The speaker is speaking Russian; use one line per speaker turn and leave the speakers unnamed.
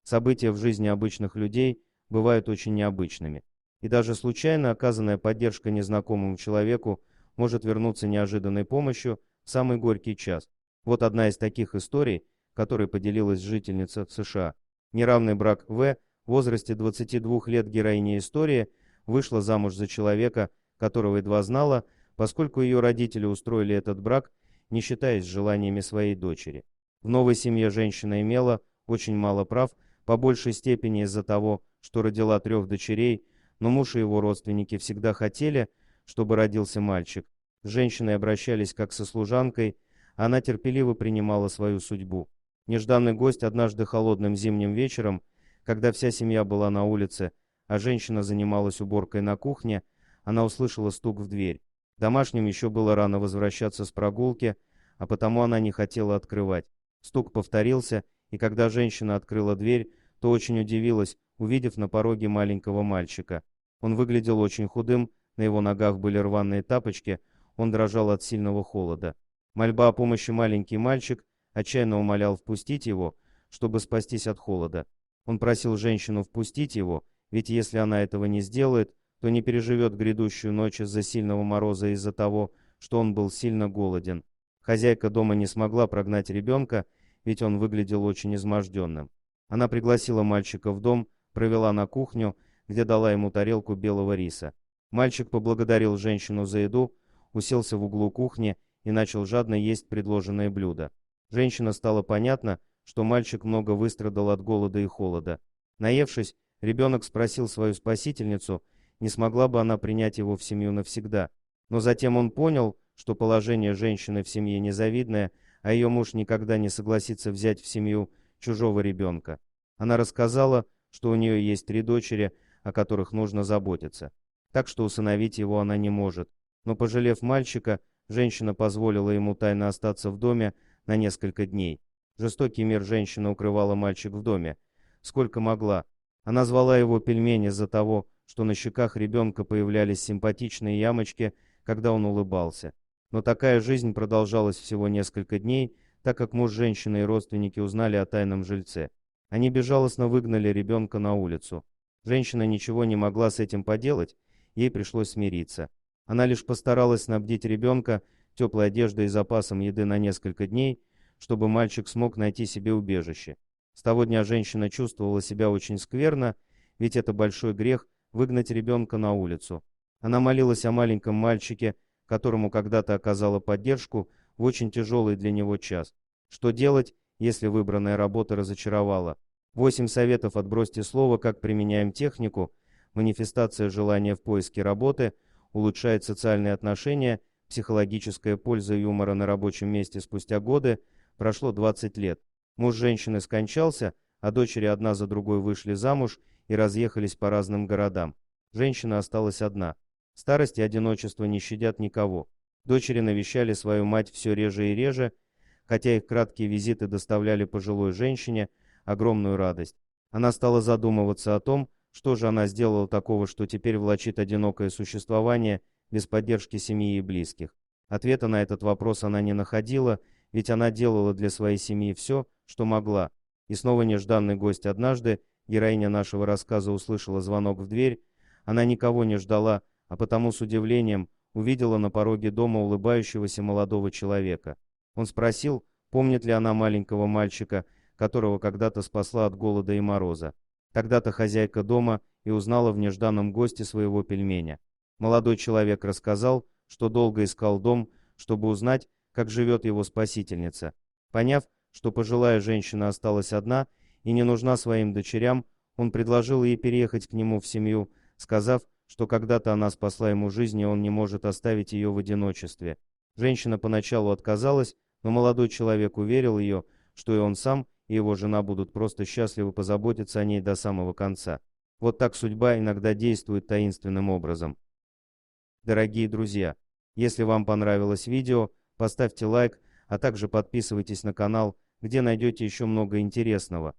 События в жизни обычных людей бывают очень необычными. И даже случайно оказанная поддержка незнакомому человеку может вернуться неожиданной помощью в самый горький час. Вот одна из таких историй, которой поделилась жительница США. Неравный брак В. В возрасте 22 лет героиня истории вышла замуж за человека, которого едва знала, поскольку ее родители устроили этот брак, не считаясь желаниями своей дочери. В новой семье женщина имела очень мало прав, по большей степени из-за того, что родила 3 дочерей, но муж и его родственники всегда хотели, чтобы родился мальчик. С женщиной обращались как со служанкой, а она терпеливо принимала свою судьбу. Нежданный гость однажды холодным зимним вечером, когда вся семья была на улице, а женщина занималась уборкой на кухне, она услышала стук в дверь. Домашним еще было рано возвращаться с прогулки, а потому она не хотела открывать. Стук повторился, и когда женщина открыла дверь, то очень удивилась, увидев на пороге маленького мальчика. Он выглядел очень худым, на его ногах были рваные тапочки, он дрожал от сильного холода. Мольба о помощи маленький мальчик отчаянно умолял впустить его, чтобы спастись от холода. Он просил женщину впустить его, ведь если она этого не сделает, то не переживет грядущую ночь из-за сильного мороза из-за того, что он был сильно голоден. Хозяйка дома не смогла прогнать ребенка, ведь он выглядел очень изможденным. Она пригласила мальчика в дом, провела на кухню, где дала ему тарелку белого риса. Мальчик поблагодарил женщину за еду, уселся в углу кухни и начал жадно есть предложенное блюдо. Женщина стало понятно, что мальчик много выстрадал от голода и холода. Наевшись, ребенок спросил свою спасительницу, не смогла бы она принять его в семью навсегда. Но затем он понял, что положение женщины в семье незавидное, а ее муж никогда не согласится взять в семью чужого ребенка. Она рассказала, что у нее есть 3 дочери, о которых нужно заботиться. Так что усыновить его она не может. Но пожалев мальчика, женщина позволила ему тайно остаться в доме на несколько дней. Жестокий мир женщина укрывала мальчик в доме, сколько могла. Она звала его Пельмень из-за того, что на щеках ребенка появлялись симпатичные ямочки, когда он улыбался. Но такая жизнь продолжалась всего несколько дней, так как муж женщины и родственники узнали о тайном жильце. Они безжалостно выгнали ребенка на улицу. Женщина ничего не могла с этим поделать, ей пришлось смириться. Она лишь постаралась снабдить ребенка теплой одеждой и запасом еды на несколько дней, чтобы мальчик смог найти себе убежище. С того дня женщина чувствовала себя очень скверно, ведь это большой грех выгнать ребенка на улицу. Она молилась о маленьком мальчике, которому когда-то оказала поддержку в очень тяжелый для него час. Что делать, если выбранная работа разочаровала? 8 советов «Отбросьте слово, как применяем технику», манифестация желания в поиске работы, улучшает социальные отношения, психологическая польза юмора на рабочем месте спустя годы, прошло 20 лет. Муж женщины скончался, а дочери одна за другой вышли замуж и разъехались по разным городам. Женщина осталась одна. Старость и одиночество не щадят никого. Дочери навещали свою мать все реже и реже, хотя их краткие визиты доставляли пожилой женщине огромную радость. Она стала задумываться о том, что же она сделала такого, что теперь влачит одинокое существование без поддержки семьи и близких. Ответа на этот вопрос она не находила, ведь она делала для своей семьи все, что могла. И снова нежданный гость однажды, героиня нашего рассказа услышала звонок в дверь, она никого не ждала, а потому с удивлением увидела на пороге дома улыбающегося молодого человека. Он спросил, помнит ли она маленького мальчика, которого когда-то спасла от голода и мороза. Тогда-то хозяйка дома и узнала в нежданном госте своего пельменя. Молодой человек рассказал, что долго искал дом, чтобы узнать, как живет его спасительница. Поняв, что пожилая женщина осталась одна и не нужна своим дочерям, он предложил ей переехать к нему в семью, сказав, что когда-то она спасла ему жизнь, и он не может оставить ее в одиночестве. Женщина поначалу отказалась, но молодой человек уверил ее, что и он сам, и его жена будут просто счастливы позаботиться о ней до самого конца. Вот так судьба иногда действует таинственным образом. Дорогие друзья, если вам понравилось видео, поставьте лайк, а также подписывайтесь на канал, где найдете еще много интересного.